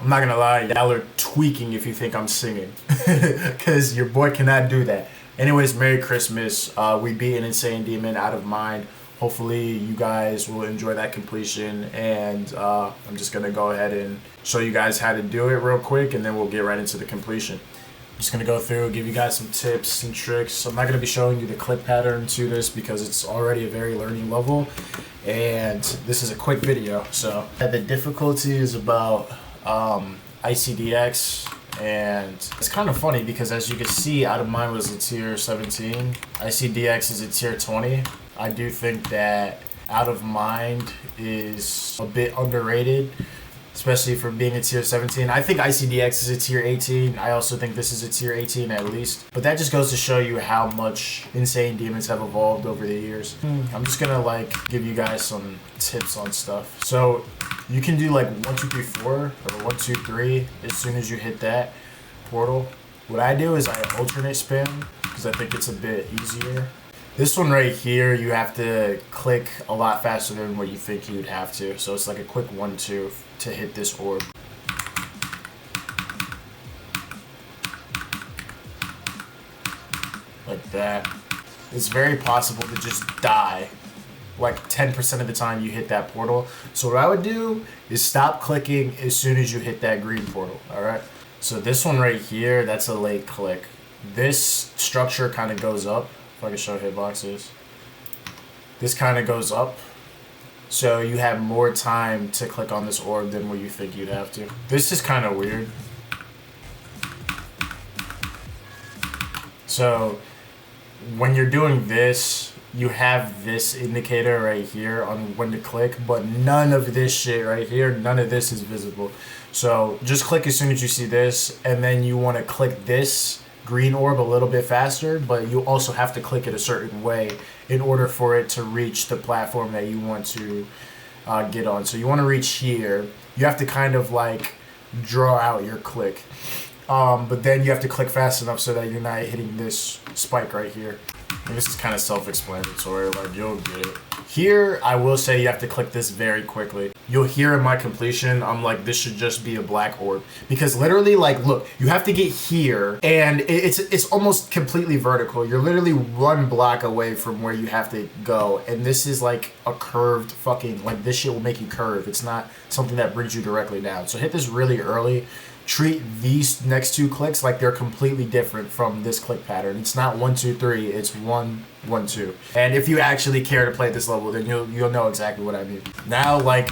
I'm not gonna lie, y'all are tweaking if you think I'm singing, because your boy cannot do that. Anyways, Merry Christmas. We beat an insane demon out of mind. Hopefully you guys will enjoy that completion, and I'm just gonna go ahead and show you guys how to do it real quick, and then we'll get right into the completion. I'm just gonna go through, give you guys some tips and tricks. I'm not gonna be showing you the click pattern to this because it's already a very learning level, and this is a quick video. So the difficulty is about ICDX, and it's kind of funny because as you can see, Out of Mind was a tier 17, ICDX is a tier 20. I do think that Out of Mind is a bit underrated, especially for being a tier 17. I think ICDX is a tier 18. I also think this is a tier 18 at least. But that just goes to show you how much insane demons have evolved over the years. I'm just gonna like give you guys some tips on stuff. So you can do like 1, 2, 3, 4 or 1, 2, 3 as soon as you hit that portal. What I do is I alternate spam because I think it's a bit easier. This one right here, you have to click a lot faster than what you think you'd have to. So it's like a quick 1, 2 to hit this orb. Like that. It's very possible to just die. Like 10% of the time you hit that portal. So what I would do is stop clicking as soon as you hit that green portal, alright? So this one right here, that's a late click. This structure kind of goes up. If I can show hitboxes. This kind of goes up. So you have more time to click on this orb than what you think you'd have to. This is kind of weird. So when you're doing this, you have this indicator right here on when to click, but none of this shit right here, none of this is visible. So just click as soon as you see this, and then you want to click this green orb a little bit faster, but you also have to click it a certain way in order for it to reach the platform that you want to get on. So you want to reach here. You have to kind of like draw out your click, but then you have to click fast enough so that you're not hitting this spike right here. And this is kind of self-explanatory, like you'll get it. Here, I will say you have to click this very quickly. You'll hear in my completion, I'm like, this should just be a black orb. Because literally, like, look, you have to get here, and it's almost completely vertical. You're literally 1 block away from where you have to go, and this is like a curved fucking, like, this shit will make you curve. It's not something that brings you directly down. So hit this really early. Treat these next 2 clicks like they're completely different from this click pattern. It's not 1, 2, 3. It's 1, 1, 2. And if you actually care to play at this level, then you'll know exactly what I mean. Now, like,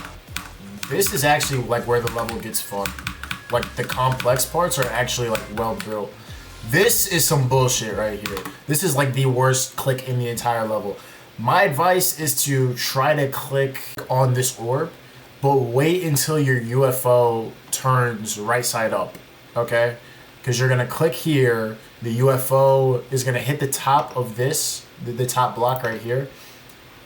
this is actually like where the level gets fun. Like the complex parts are actually like well built. This is some bullshit right here. This is like the worst click in the entire level. My advice is to try to click on this orb, but wait until your UFO turns right side up, okay? Because you're gonna click here, the UFO is gonna hit the top of this, the top block right here,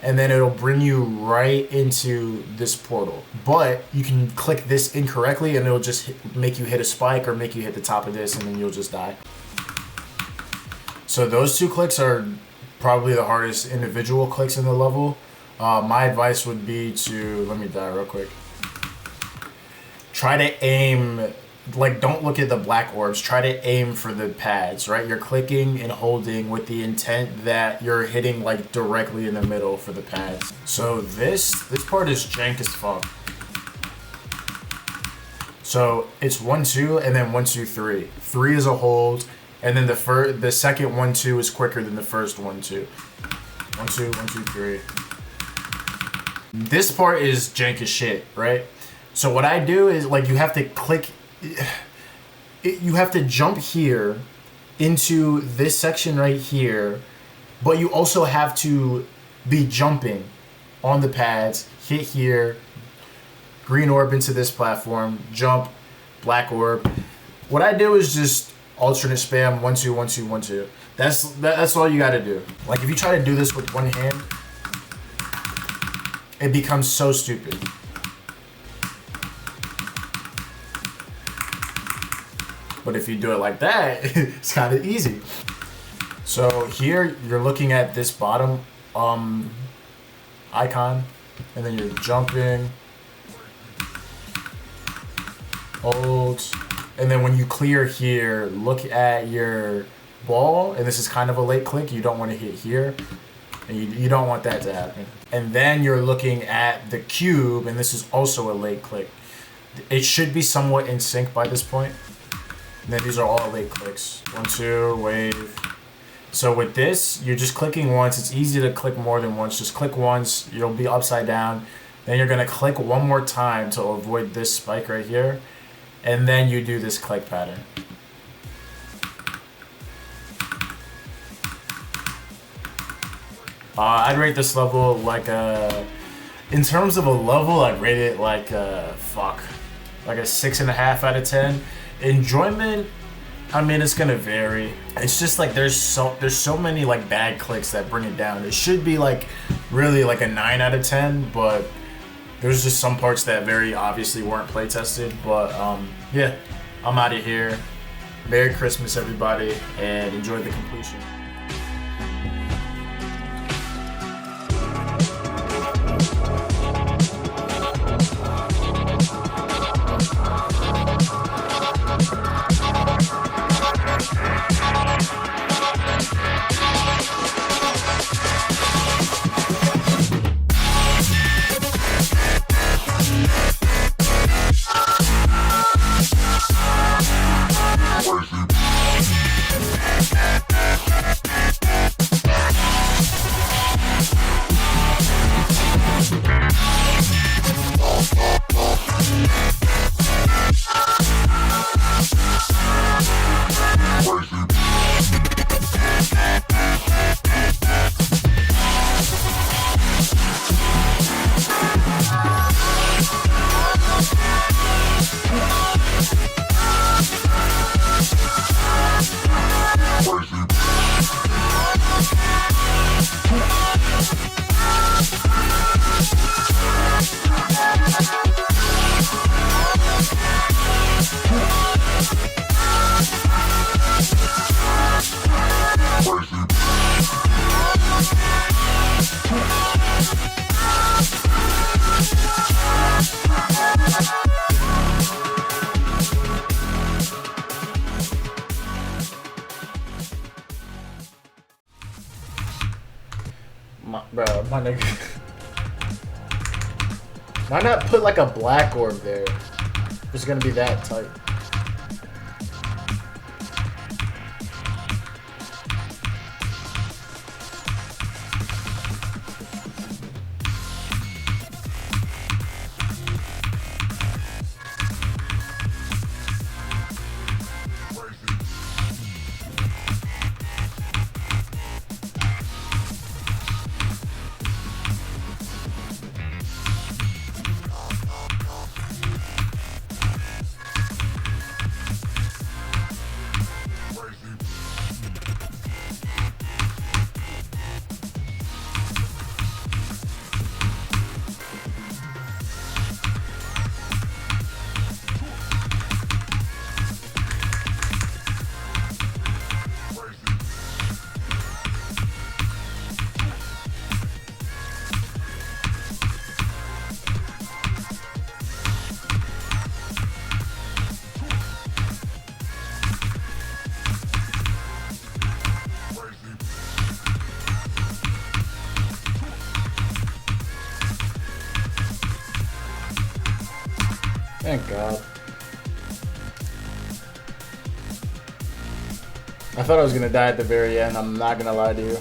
and then it'll bring you right into this portal. But you can click this incorrectly and it'll just make you hit a spike or make you hit the top of this and then you'll just die. So those 2 clicks are probably the hardest individual clicks in the level. My advice would be to, let me die real quick. Try to aim, like don't look at the black orbs, try to aim for the pads, right? You're clicking and holding with the intent that you're hitting like directly in the middle for the pads. So this part is jank as fuck. So it's 1, 2 and then 1, 2, 3. 3 is a hold, and then the second 1, 2 is quicker than the first 1, 2. 1, 2, 1, 2, 3. This part is jank as shit, right? So what I do is like you have to click, you have to jump here into this section right here, but you also have to be jumping on the pads, hit here, green orb into this platform, jump, black orb. What I do is just alternate spam 1, 2, 1, 2, 1, 2. That's all you gotta do. Like if you try to do this with one hand, it becomes so stupid. But if you do it like that, it's kind of easy. So here you're looking at this bottom icon, and then you're jumping. hold, and then when you clear here, look at your ball, and this is kind of a late click. You don't want to hit here, and you don't want that to happen. And then you're looking at the cube, and this is also a late click. It should be somewhat in sync by this point. And then these are all late clicks. 1, 2, wave. So with this, you're just clicking once. It's easy to click more than once. Just click once, you'll be upside down. Then you're gonna click one more time to avoid this spike right here. And then you do this click pattern. I'd rate this level like in terms of a level, I'd rate it like a 6.5 out of 10. Enjoyment, I mean, it's gonna vary. It's just like there's so many like bad clicks that bring it down. It should be like really like a 9 out of 10, but there's just some parts that very obviously weren't play tested. But yeah, I'm out of here. Merry Christmas, everybody, and enjoy the completion. My nigga. Why not put like a black orb there? It's gonna be that tight. Thank God. I thought I was gonna die at the very end, I'm not gonna lie to you.